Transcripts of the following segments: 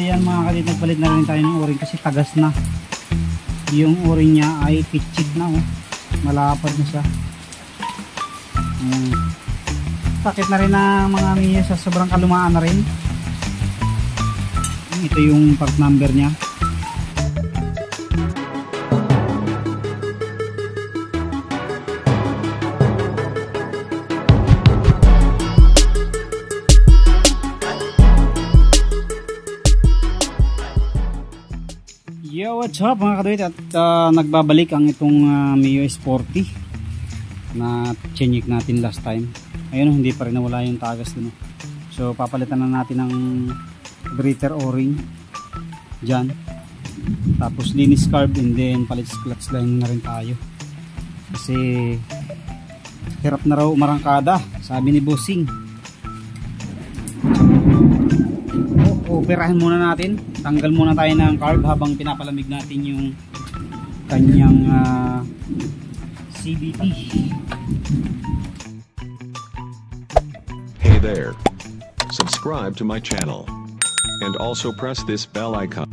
yan mga kadit, nagpalit na rin tayo ng o-ring kasi tagas na. Yung o-ring niya ay pitchig na, oh. Malapad na siya. Sakit na rin na mga miya sa sobrang kalumaan na rin. Ito yung part number niya. Yo, what's up mga kadwit, at nagbabalik ang itong Mio S40 na chinik natin last time. Ayun, hindi pa rin nawala yung tagas dun. So papalitan na natin ng breather o-ring dyan, tapos linis carb, and then palit clutch line na rin tayo kasi hirap na raw umarangkada, sabi ni Bossing. Operahin muna natin, tanggal muna tayo ng carb habang pinapalamig natin yung kanyang CVT. Hey there, subscribe to my channel and also press this bell icon.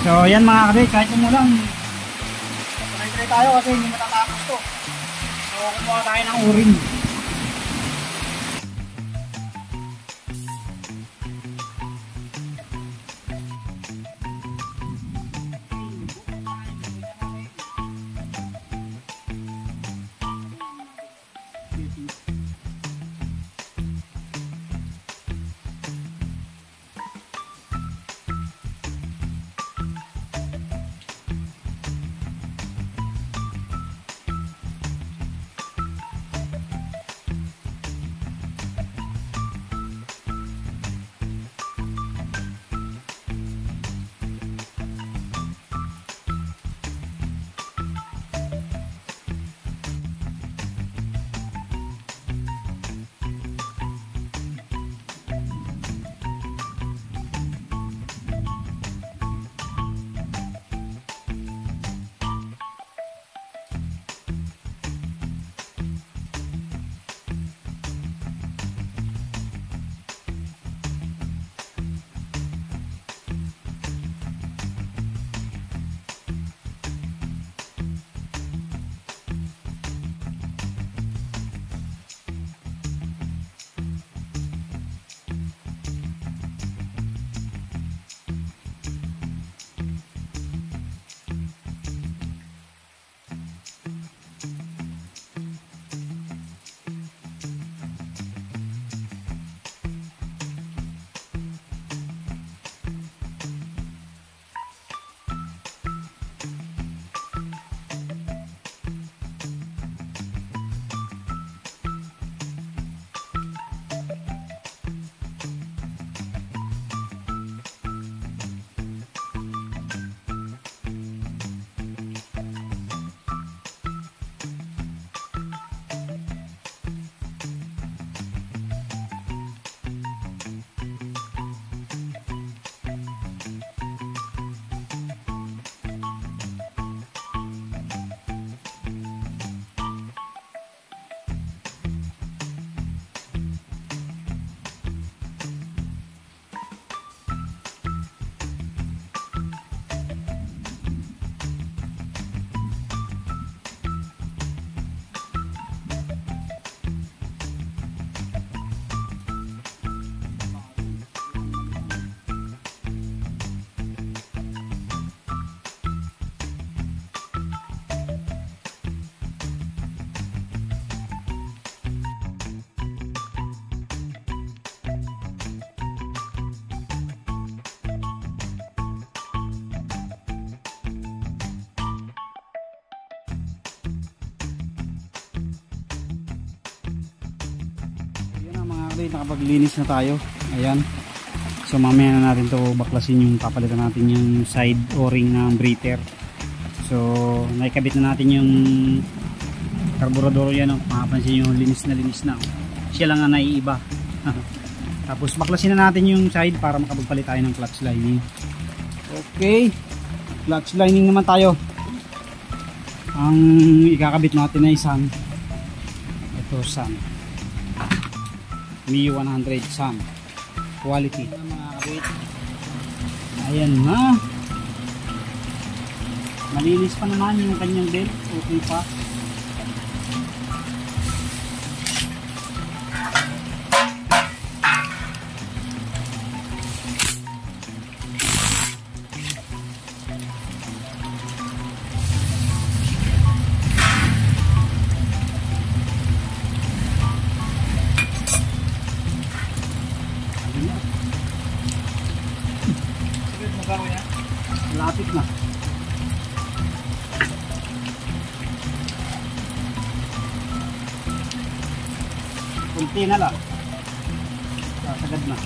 So yan mga kadit, kahit umulan, try tayo kasi hindi matatapos to. So kumuha tayo ng o-ring. kapatid, nakapaglinis na tayo. Ayan. So mamaya na natin to baklasin, yung papalitan natin yung side o-ring ng breather. So naikabit na natin yung carburetor yan. Makapansin yung linis na. Siya lang ang naiiba. Tapos baklasin na natin yung side para makapagpalit tayo ng clutch lining. Okay. Clutch lining naman tayo. Ang ikakabit natin ay Sun. Ito Sun. Mio 100 Sun. Quality. Ayan na. Malinis pa naman yung kanyang belt. Okay pa. Lapit na. Kunti na lang. Sagad na.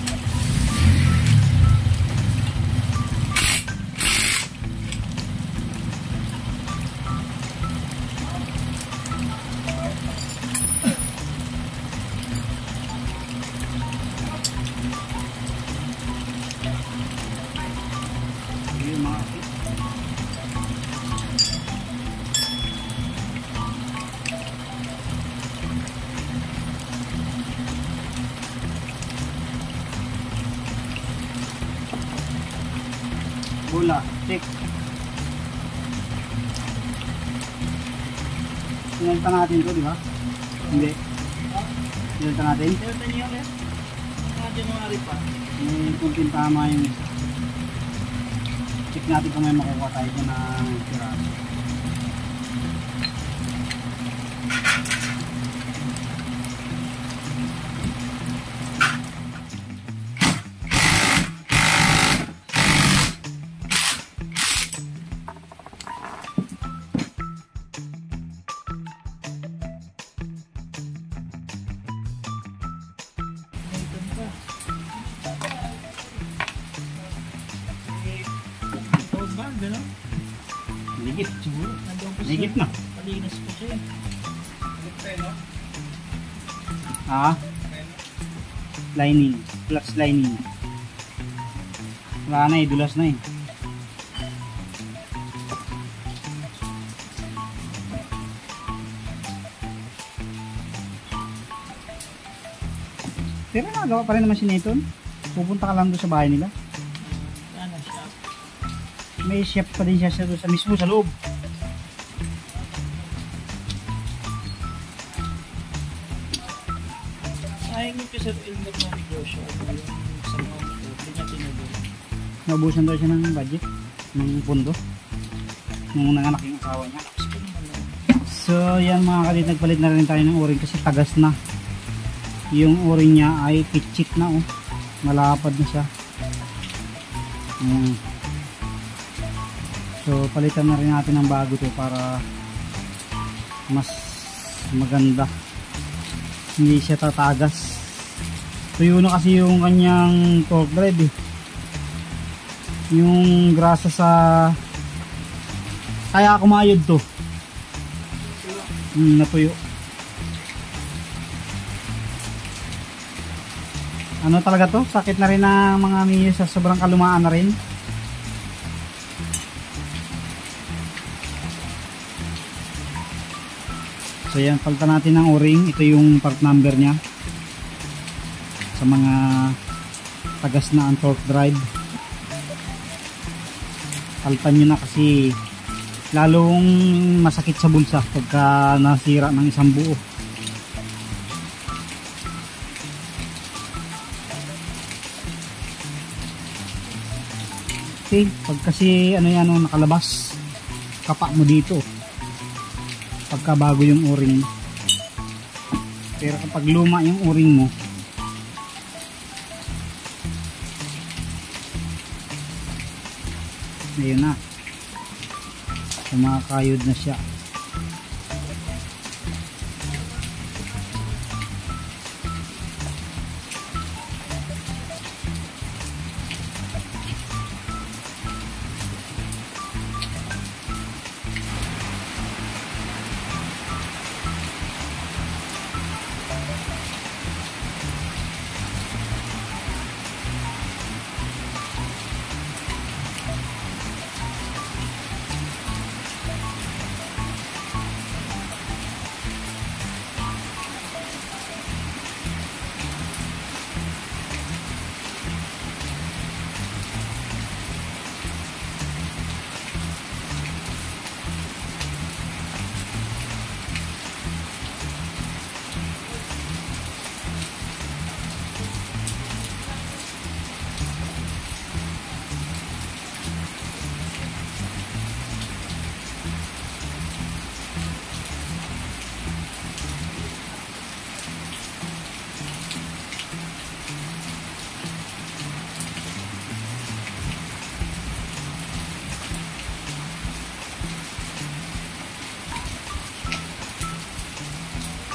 Bula, check. Sinalta natin to, di ba? Hindi. Sinalta natin? Sinalta niyo ulit? Mga January pa. May kunting tama yung isa. Check natin kung may makukuha tayo dyan na piraso. Ligit siguro. Ligit na. Malinis po siya. Lining. Clutch lining. Wala na eh. Dulas na eh. Pero nagawa pa rin naman si Nathan. Pupunta ka lang doon sa bahay nila. May chef pa din siya sa mismo sa loob. Sayang yung Sir Elmer na negosyo. Sa mga niya tinulong. Naubusan daw siya ng budget, ng pundo, nung nanganak yung asawa niya. So yan mga kalit, nagpalit na rin tayo ng o-ring kasi tagas na. Yung o-ring niya ay pitchik na oh. Malapad na siya. So palitan na rin natin ng bago to para mas maganda, hindi siya tatagas. Tuyo na kasi yung kanyang torque drive eh. Yung grasa sa kaya kumayod to, natuyo. Ano talaga to, sakit na rin ng mga Mio sa sobrang kalumaan na rin. So yan, palitan natin ng o-ring. Ito yung part number nya sa mga tagas na ang torque drive. Palitan nyo na kasi lalong masakit sa bulsa pagka nasira ng isang buo. Okay, pag kasi ano yan, nakalabas, kapa mo dito pagka bago yung o-ring. Pero kapag luma yung o-ring mo, ayun na, kumakayod na siya.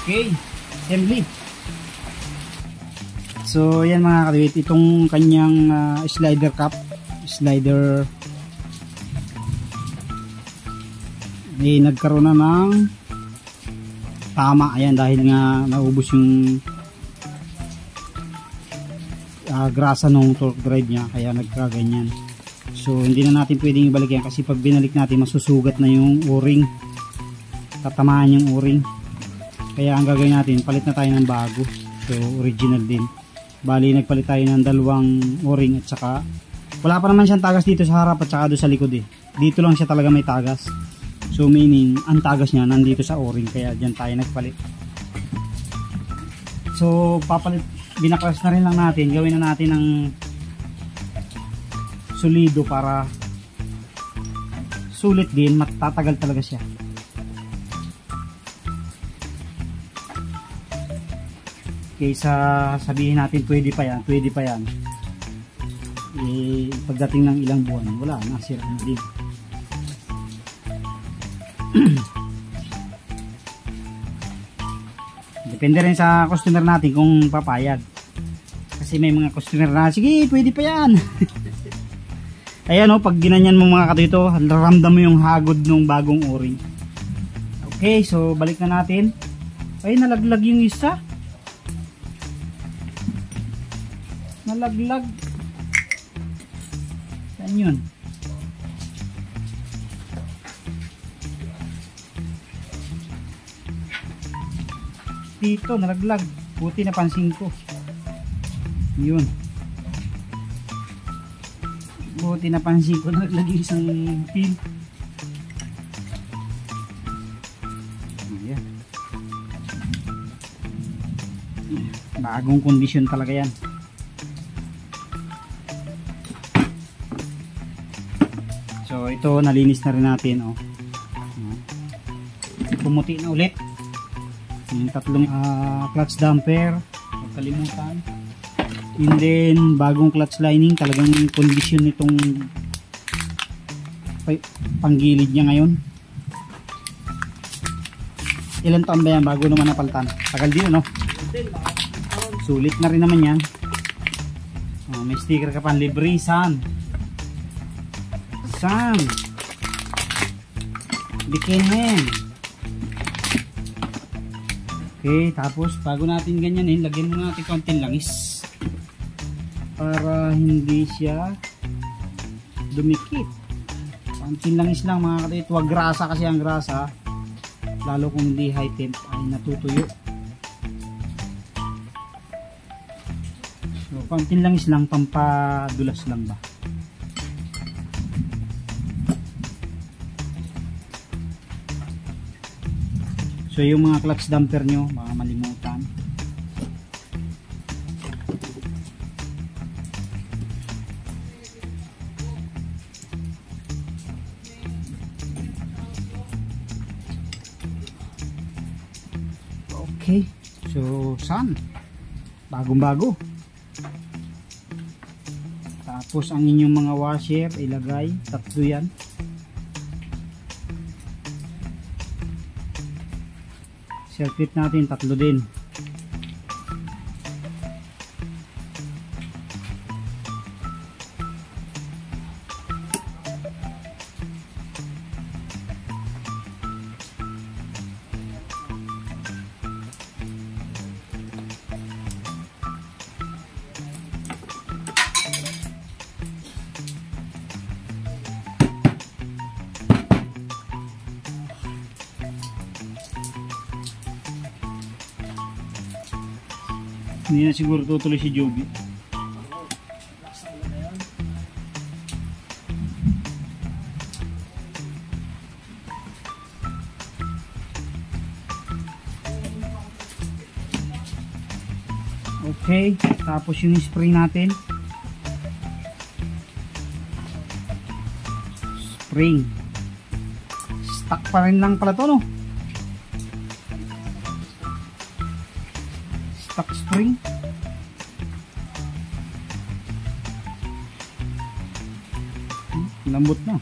Okay, assembly. So yan mga kadiwit, itong kanyang slider cap, slider ay nagkaroon na ng tama. Ayan, dahil nga naubos yung grasa ng torque drive niya, kaya nagkaganyan. So hindi na natin pwedeng ibalik yan, kasi pag binalik natin masusugat na yung o-ring, tatamaan yung o-ring. Kaya ang gagawin natin, palit na tayo ng bago, so original din. Bali nagpalit tayo ng dalawang o-ring, at saka wala pa naman siyang tagas dito sa harap at saka doon sa likod dito lang siya talaga may tagas. So meaning ang tagas niya nandito sa o-ring, kaya dyan tayo nagpalit. So binaklas na rin lang natin, gawin na natin ng solido para sulit din, matatagal talaga siya. Kaysa sabihin natin pwede pa yan, pagdating ng ilang buwan wala, nasira na din. Depende rin sa customer natin kung papayag, kasi may mga customer na sige pwede pa yan. Ayan o, pag ginanyan mo mga kadito, ramdam mo yung hagod ng bagong o-ring. Okay, so balik na natin. Ay, nalaglag yung isa. Nalaglag. Saan yun? Dito nalaglag. Buti napansin ko. Yun. Buti napansin ko nalaglag yung isang pin. Ayan. Bagong kondisyon talaga yan. So ito nalinis na rin natin, oh. Pumuti na ulit. Yung tatlong clutch damper, huwag kalimutan. And then bagong clutch lining, talagang kondisyon nitong panggilid niya ngayon. Ilan taon ba yan bago naman napalitan? Tagal din, no? Sulit na rin naman yan. May sticker ka pa, Librisan. Sam Bikinin. Okay, tapos bago natin ganyanin, lagyan muna natin konting langis para hindi siya dumikit. Konting langis lang mga kapatid, huwag grasa, kasi ang grasa lalo kung hindi high temp ay natutuyo. So konting langis lang, pampadulas lang ba. So yung mga clutch damper nyo, baka malimutan. Okay, so sun, bagong bago. Tapos ang inyong mga washer ilagay, tatlo yan. Circuit natin, tatlo din. Hindi na siguro tutuloy si Joby. Okay, tapos yung spring natin. Spring. Stuck pa rin lang pala to, no? Stock spring. Lambot na.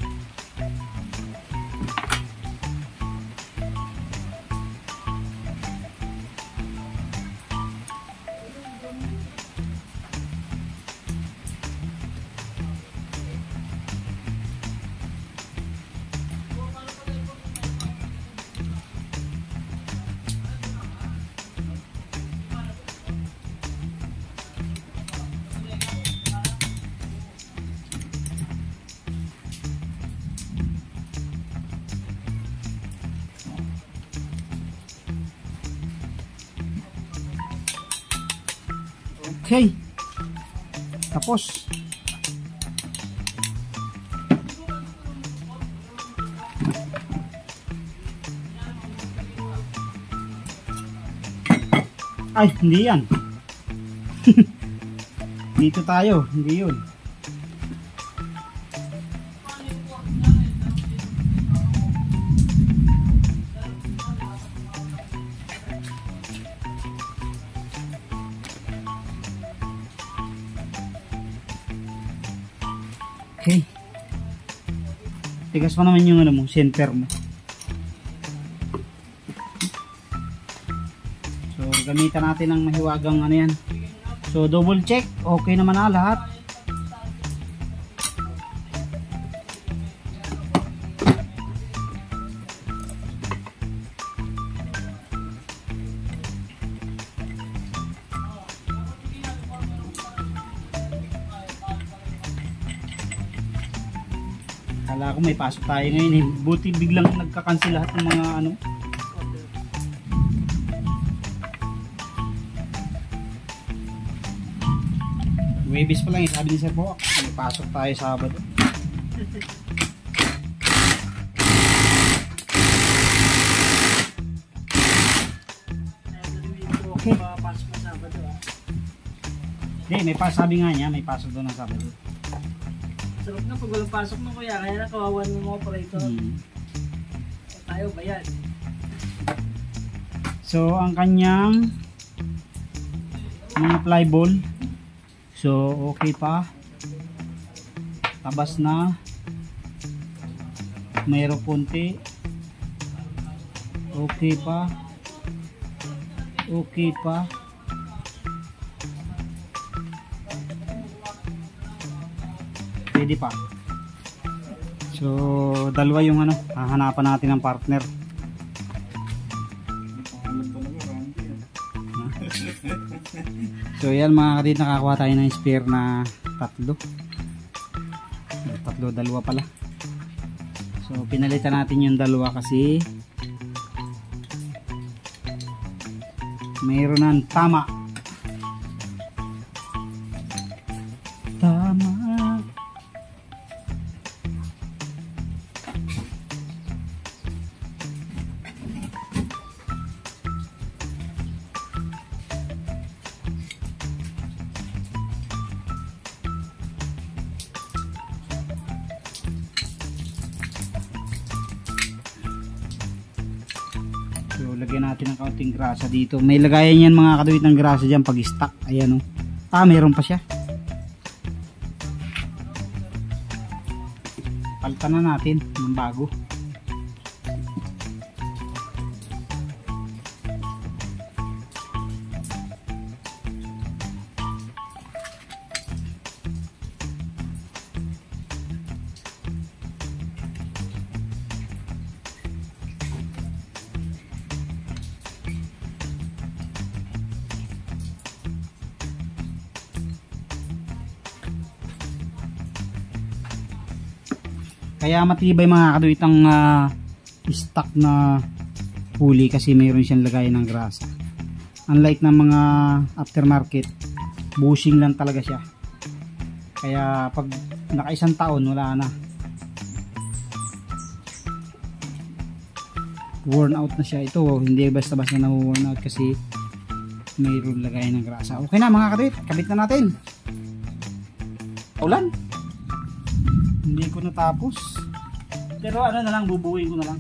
Okay. Tapos. Ay, hindi yan. Dito tayo, hindi yun. Okay. Tigas pa naman yung ano mo, center mo. So, gamitan natin ng mahiwagang ano yan. So, double check. Okay naman na lahat. Kala ko may pasok tayo ngayon eh. Buti biglang nagka-cancel lahat ng mga ano. Webis pa lang eh. Sabi ni Sir po, may pasok tayo Sabado. Okay. Papasok na Sabado ah. Hindi, may pasok. Sabi nga niya, may pasok doon ng Sabado. Sarap na pag walang pasok mo kuya, kaya nakawawan ng mga operator. Tayo bayad. So, ang kanyang mga fly ball. So, okay pa. Tabas na. Mayroong konti. Okay pa. Okay pa. Pwede pa. So, dalawa yung ano, hahanapan natin ng partner. So, yan mga kadit, nakakuha tayo ng spare na tatlo. Tatlo, dalawa pala. So, pinalitan natin yung dalawa kasi mayroon ng tama. Tama. So, lagyan natin ng kaunting grasa dito. May lagayan yan mga kaduwit ng grasa dyan pag stock. Ayan o. Meron pa siya. Palitan na natin ng bago. Kaya matibay mga kaduwit ang stock na pulley kasi mayroon siyang lagayan ng grasa. Unlike ng mga aftermarket, bushing lang talaga siya. Kaya pag naka-isang taon wala na. Worn out na siya. Ito hindi basta-basta na worn out kasi mayroon lagayan ng grasa. Okay na mga kaduwit, kabit na natin. Ulan. Hindi ko natapos. Pero ano na lang, bubuuin ko na lang.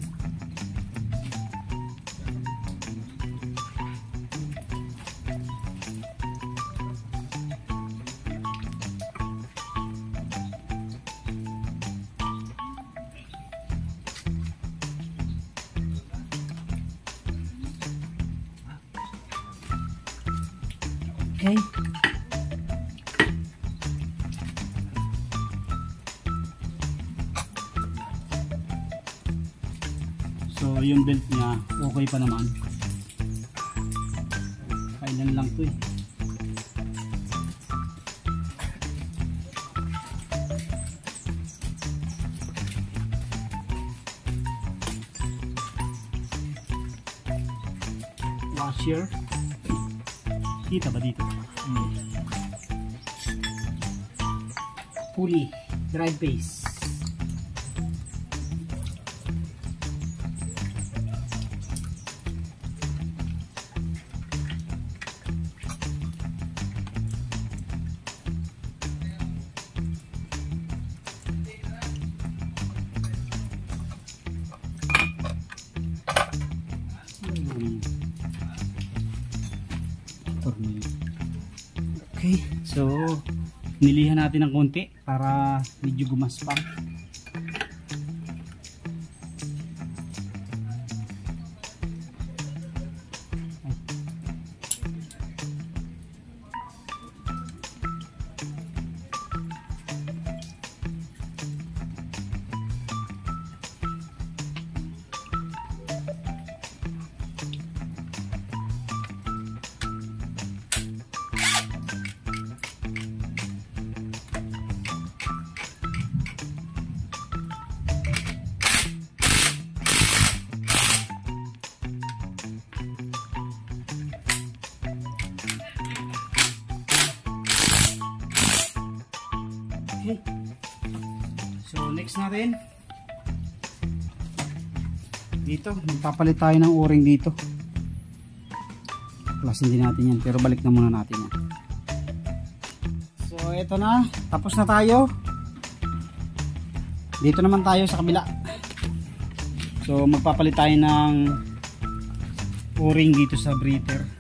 Okay. So yung belt niya okay pa naman. Kailan lang to eh. Washer. Kita ba dito? pulley, drive base. Okay, so nilihan natin ng konti para medyo gumaspang. Okay. So next natin dito, magpapalit tayo ng o-ring dito. Klasin din natin yan, pero balik na muna natin yan. So eto na, tapos na tayo. Dito naman tayo sa kabila. So magpapalit tayo ng o-ring dito sa breather.